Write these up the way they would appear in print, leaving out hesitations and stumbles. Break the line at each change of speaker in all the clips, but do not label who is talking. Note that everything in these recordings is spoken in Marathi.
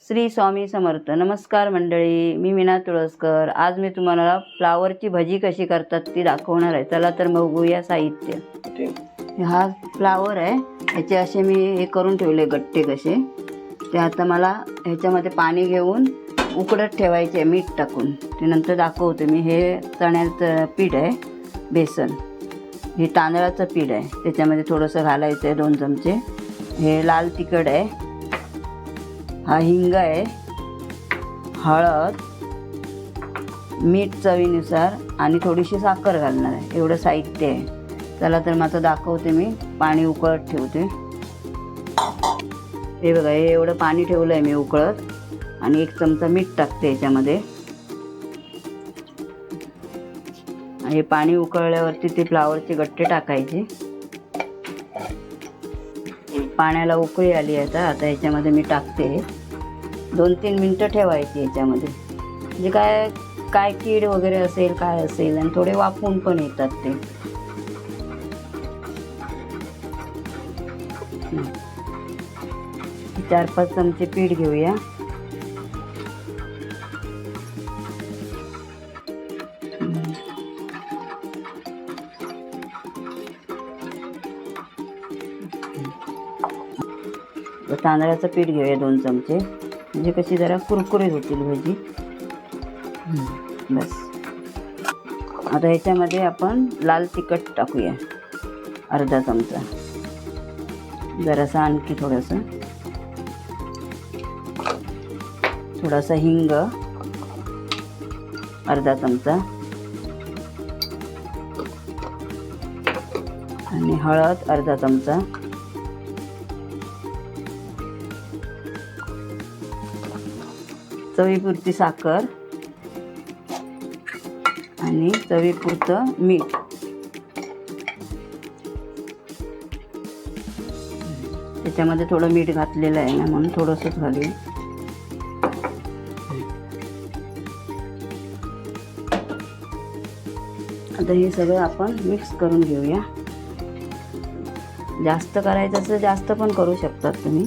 श्री स्वामी समर्थ. नमस्कार मंडळी, मी मीना तुळसकर. आज मी तुम्हाला फ्लावरची भजी कशी करतात ती दाखवणार आहे. चला तर मग बघूया साहित्य. हा फ्लावर आहे, ह्याचे असे मी हे करून ठेवले गट्टे कसे. ते आता मला ह्याच्यामध्ये पाणी घेऊन उकडत ठेवायचे आहे मीठ टाकून. ते नंतर दाखवते मी. हे चण्याचं पीठ आहे, बेसन. हे तांदळाचं पीठ आहे, त्याच्यामध्ये थोडंसं घालायचं आहे 2 चमचे. हे लाल तिखट आहे, हा हिंग आहे, हळद, मीठ चवीनुसार आणि थोडीशी साखर घालणार आहे. एवढं साहित्य आहे. चला तर मग आता दाखवते मी. पाणी उकळत ठेवते. हे बघा, हे एवढं पाणी ठेवलं आहे मी उकळत आणि 1 चमचा मीठ टाकते याच्यामध्ये. हे पाणी उकळल्यावरती ते फ्लावरचे गट्टे टाकायचे. पाण्याला उकळी आली आहे. आता ह्याच्यामध्ये मी टाकते. 2-3 मिनटं ठेवायची याच्यामध्ये. म्हणजे काय कीड वगैरे असेल, काय असेल, आणि थोडे वाफून पण येतात ते. चार 4-5 चमचे पीठ घेऊया. तांदळाचं पीठ घेऊया 2 चमचे. म्हणजे कशी जरा कुरकुरीत होतील भजी. बस. आता ह्याच्यामध्ये आपण लाल तिखट टाकूया अर्धा चमचा. जरासा आणखी थोडासा हिंग अर्धा चमचा आणि हळद अर्धा चमचा. चवीपुरती साखर आणि चवीपुरतं मीठ. त्याच्यामध्ये थोडं मीठ घातलेलं आहे ना, म्हणून थोडंसंच घालूया. आता हे सगळं आपण मिक्स करून घेऊया. जास्त करायचं असेल जास्त पण करू शकतात तुम्ही.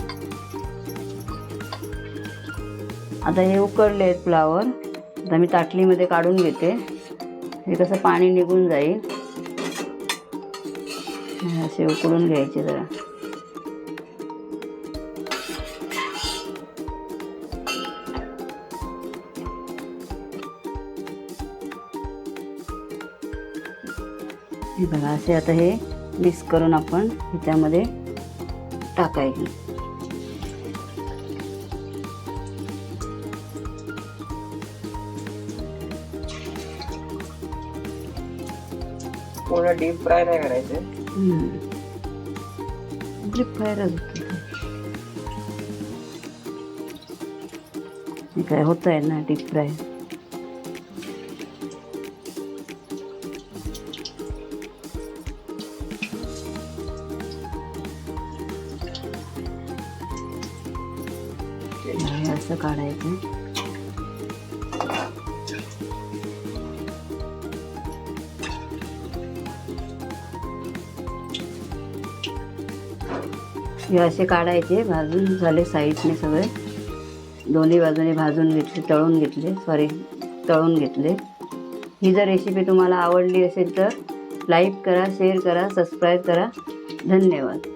आता हे उकळले आहेत फ्लावर. आता मी ताटलीमध्ये काढून घेते. हे कसं पाणी निघून जाईल. असे उकळून घ्यायचे जरा. हे बघा, असे आता हे मिक्स करून आपण ह्याच्यामध्ये टाकायचे.
थोडं डीप फ्राय नाही करायचं.
डीप फ्रायच काय होत आहे ना डीप फ्राय. असं काढायचं. हे असे काढायचे. भाजून झाले साईडने सगळे. दोन्ही बाजूने भाजून घेतले, तळून घेतले. ही जर रेसिपी तुम्हाला आवडली असेल तर लाईक करा, शेअर करा, सबस्क्राईब करा. धन्यवाद.